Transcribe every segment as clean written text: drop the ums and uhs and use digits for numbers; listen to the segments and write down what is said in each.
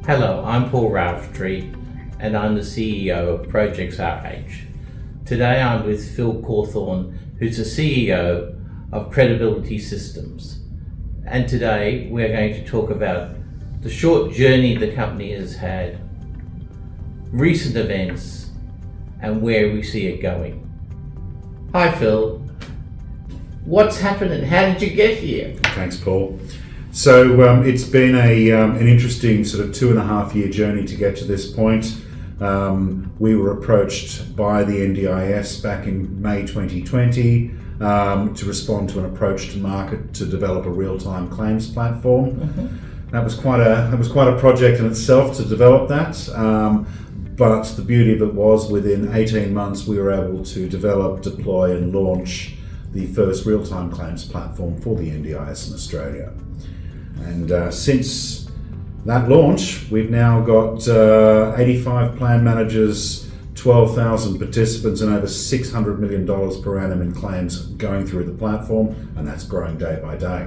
Hello, I'm Paul Ralphtree and I'm the CEO of Projects RH. Today I'm with Phil Cawthorne, who's the CEO of Credability Systems. And today we're going to talk about the short journey the company has had, recent events, and where we see it going. Hi Phil, what's happened and how did you get here? Thanks, Paul. So it's been an interesting sort of 2.5 year journey to get to this point. We were approached by the NDIS back in May 2020 to respond to an approach to market to develop a real-time claims platform. Mm-hmm. That was quite a project in itself to develop that. But the beauty of it was within 18 months we were able to develop, deploy and launch the first real-time claims platform for the NDIS in Australia. And since that launch, we've now got 85 plan managers, 12,000 participants and over $600 million per annum in claims going through the platform, and that's growing day by day.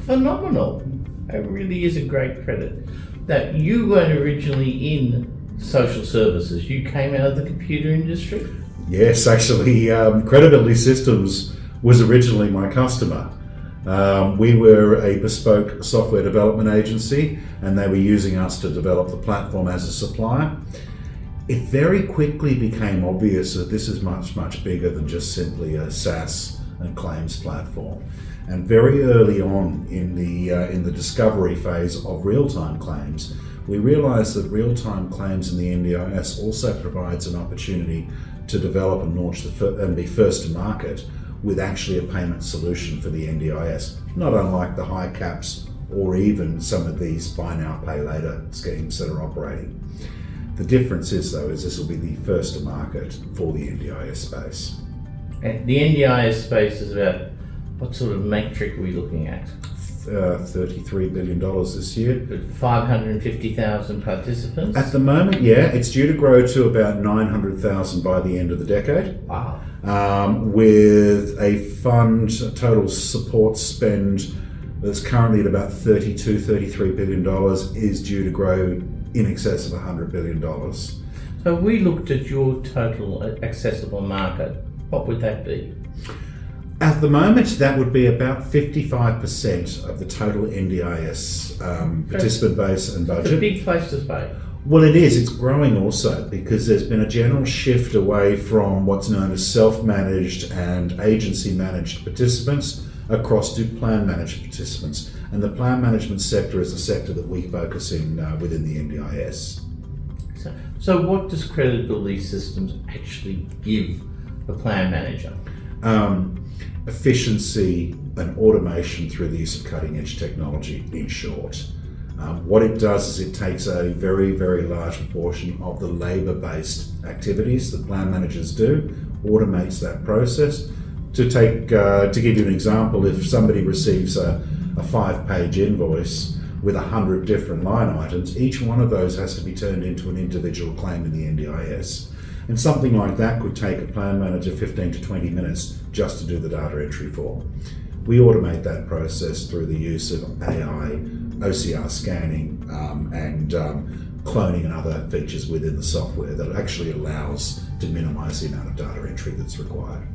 Phenomenal. It really is a great credit. That you weren't originally in social services, you came out of the computer industry? Yes, actually, Credability Systems was originally my customer. We were a bespoke software development agency and they were using us to develop the platform as a supplier. It very quickly became obvious that this is much, much bigger than just simply a SaaS and claims platform. And very early on in the discovery phase of real-time claims, we realized that real-time claims in the NDIS also provides an opportunity to develop and launch and be first to market with actually a payment solution for the NDIS, not unlike the high caps or even some of these buy now, pay later schemes that are operating. The difference is this will be the first to market for the NDIS space. And the NDIS space is about, what sort of metric are we looking at? $33 billion this year. 550,000 participants? At the moment, yeah, it's due to grow to about 900,000 by the end of the decade. Wow. With a fund total support spend that's currently at about $33 billion is due to grow in excess of $100 billion. So if we looked at your total accessible market, what would that be? At the moment, that would be about 55% of the total NDIS participant base and budget. It's a big place to stay. Well, it is. It's growing also because there's been a general shift away from what's known as self-managed and agency-managed participants across to plan-managed participants. And the plan management sector is the sector that we focus in within the NDIS. So what does Credability Systems actually give the plan manager? Efficiency and automation through the use of cutting-edge technology, in short. What it does is it takes a very, very large proportion of the labour-based activities that plan managers do, automates that process. To give you an example, if somebody receives a 5-page invoice with 100 different line items, each one of those has to be turned into an individual claim in the NDIS. And something like that could take a plan manager 15 to 20 minutes just to do the data entry for. We automate that process through the use of AI, OCR scanning, and cloning and other features within the software that actually allows to minimize the amount of data entry that's required.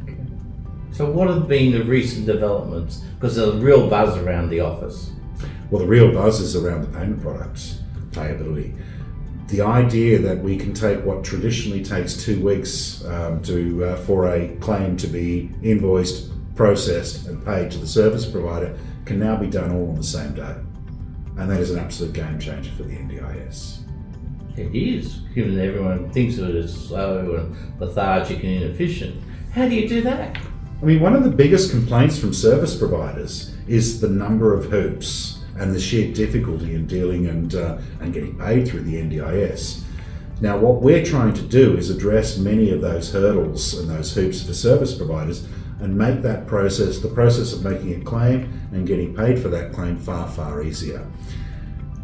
Okay. So what have been the recent developments? Because there's a real buzz around the office. Well, the real buzz is around the payment products, Payability. The idea that we can take what traditionally takes 2 weeks for a claim to be invoiced, processed and paid to the service provider can now be done all on the same day. And that is an absolute game changer for the NDIS. It is, given everyone thinks of it as slow and lethargic and inefficient. How do you do that? I mean, one of the biggest complaints from service providers is the number of hoops and the sheer difficulty in dealing and getting paid through the NDIS. Now, what we're trying to do is address many of those hurdles and those hoops for service providers and make that process, the process of making a claim and getting paid for that claim, far, far easier.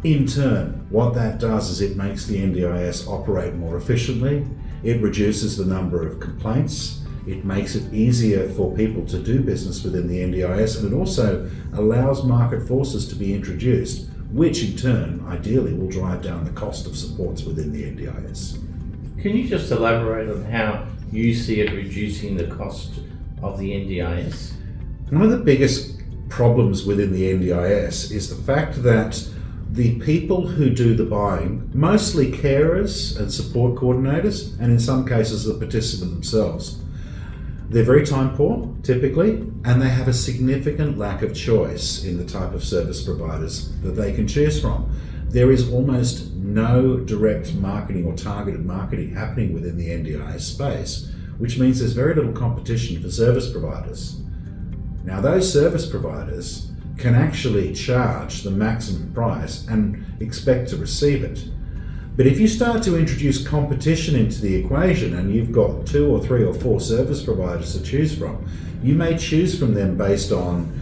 In turn, what that does is it makes the NDIS operate more efficiently, it reduces the number of complaints, it makes it easier for people to do business within the NDIS, and it also allows market forces to be introduced which in turn, ideally, will drive down the cost of supports within the NDIS. Can you just elaborate on how you see it reducing the cost of the NDIS? One of the biggest problems within the NDIS is the fact that the people who do the buying, mostly carers and support coordinators, and in some cases the participant themselves, they're very time poor, typically, and they have a significant lack of choice in the type of service providers that they can choose from. There is almost no direct marketing or targeted marketing happening within the NDIS space, which means there's very little competition for service providers. Now, those service providers can actually charge the maximum price and expect to receive it. But if you start to introduce competition into the equation and you've got 2 or 3 or 4 service providers to choose from, you may choose from them based on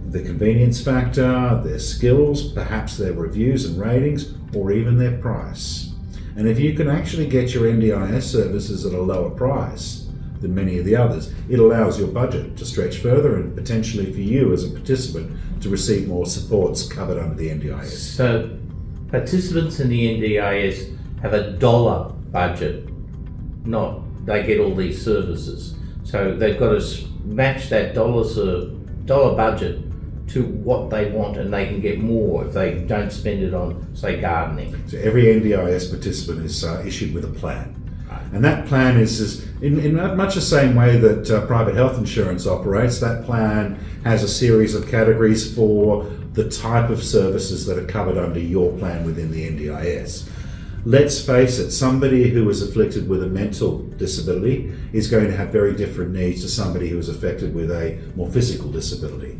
the convenience factor, their skills, perhaps their reviews and ratings, or even their price. And if you can actually get your NDIS services at a lower price than many of the others, it allows your budget to stretch further and potentially for you as a participant to receive more supports covered under the NDIS. So participants in the NDIS have a dollar budget, not they get all these services. So they've got to match that dollar budget to what they want, and they can get more if they don't spend it on, say, gardening. So every NDIS participant is issued with a plan. And that plan is in much the same way that private health insurance operates. That plan has a series of categories for the type of services that are covered under your plan within the NDIS. Let's face it, somebody who is afflicted with a mental disability is going to have very different needs to somebody who is affected with a more physical disability.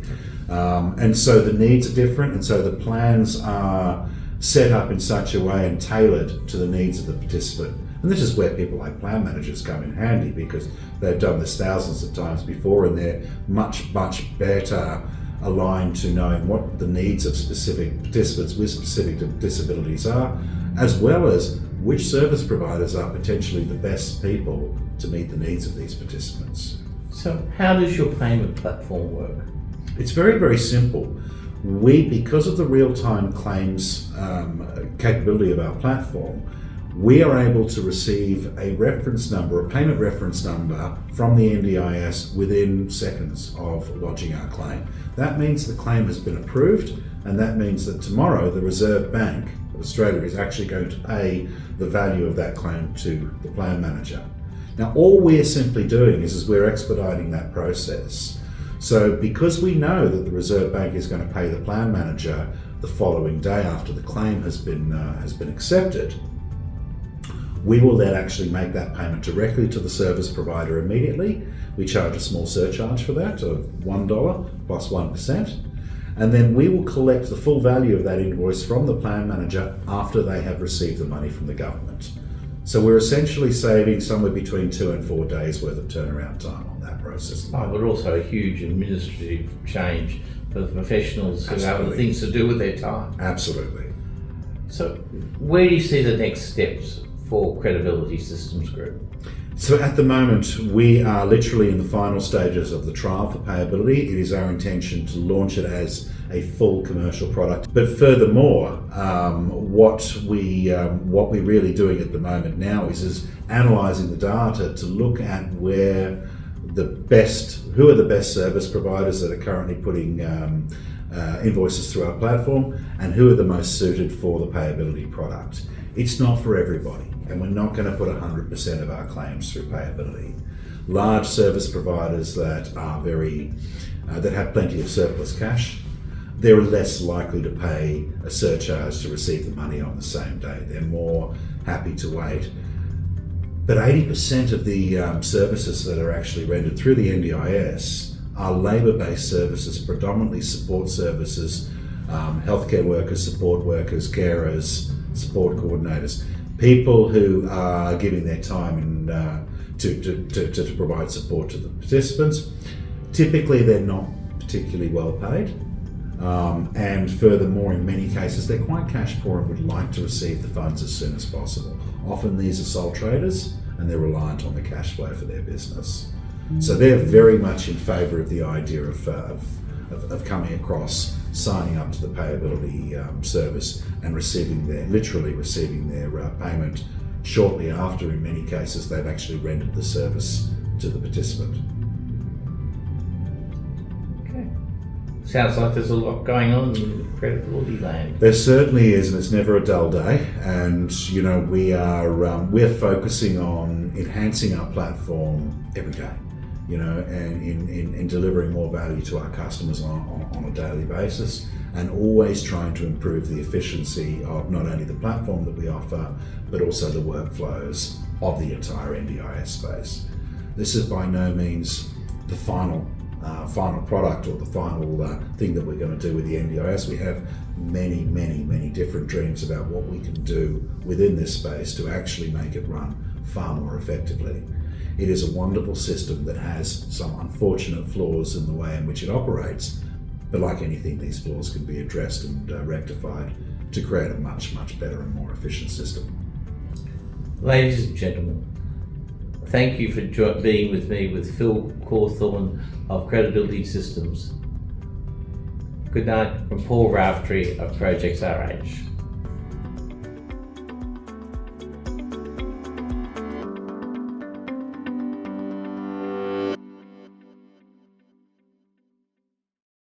And so the needs are different, and so the plans are set up in such a way and tailored to the needs of the participant. And this is where people like plan managers come in handy, because they've done this thousands of times before and they're much better aligned to knowing what the needs of specific participants with specific disabilities are, as well as which service providers are potentially the best people to meet the needs of these participants. So how does your payment platform work? It's very simple. We, because of the real-time claims capability of our platform, we are able to receive a reference number, a payment reference number from the NDIS within seconds of lodging our claim. That means the claim has been approved, and that means that tomorrow the Reserve Bank of Australia is actually going to pay the value of that claim to the plan manager. Now, all we're simply doing is we're expediting that process. So because we know that the Reserve Bank is going to pay the plan manager the following day after the claim has been accepted, we will then actually make that payment directly to the service provider immediately. We charge a small surcharge for that of $1 plus 1%. And then we will collect the full value of that invoice from the plan manager after they have received the money from the government. So we're essentially saving somewhere between 2 and 4 days worth of turnaround time on that process. But also a huge administrative change for the professionals who have other things to do with their time. Absolutely. So where do you see the next steps for Credability Systems Group? So at the moment, we are literally in the final stages of the trial for Payability. It is our intention to launch it as a full commercial product. But furthermore, what we're really doing at the moment now is analysing the data to look at who are the best service providers that are currently putting invoices through our platform, and who are the most suited for the Payability product. It's not for everybody, and we're not going to put 100% of our claims through Payability. Large service providers that are that have plenty of surplus cash, they're less likely to pay a surcharge to receive the money on the same day. They're more happy to wait. But 80% of the services that are actually rendered through the NDIS are labour-based services, predominantly support services, healthcare workers, support workers, carers, support coordinators, people who are giving their time to provide support to the participants. Typically, they're not particularly well paid, and furthermore, in many cases, they're quite cash poor and would like to receive the funds as soon as possible. Often these are sole traders, and they're reliant on the cash flow for their business. So they're very much in favour of the idea of coming across signing up to the Payability service and literally receiving their payment shortly after. In many cases, they've actually rendered the service to the participant. Okay. Sounds like there's a lot going on in the credibility land. There certainly is, and it's never a dull day. And we're focusing on enhancing our platform every day, and in delivering more value to our customers on a daily basis, and always trying to improve the efficiency of not only the platform that we offer, but also the workflows of the entire NDIS space. This is by no means the final product or the final thing that we're going to do with the NDIS. We have many different dreams about what we can do within this space to actually make it run far more effectively. It is a wonderful system that has some unfortunate flaws in the way in which it operates, but like anything, these flaws can be addressed and rectified to create a much better and more efficient system. Ladies and gentlemen, thank you for being with me with Phil Cawthorne of Credability Systems. Good night from Paul Raftery of Projects RH.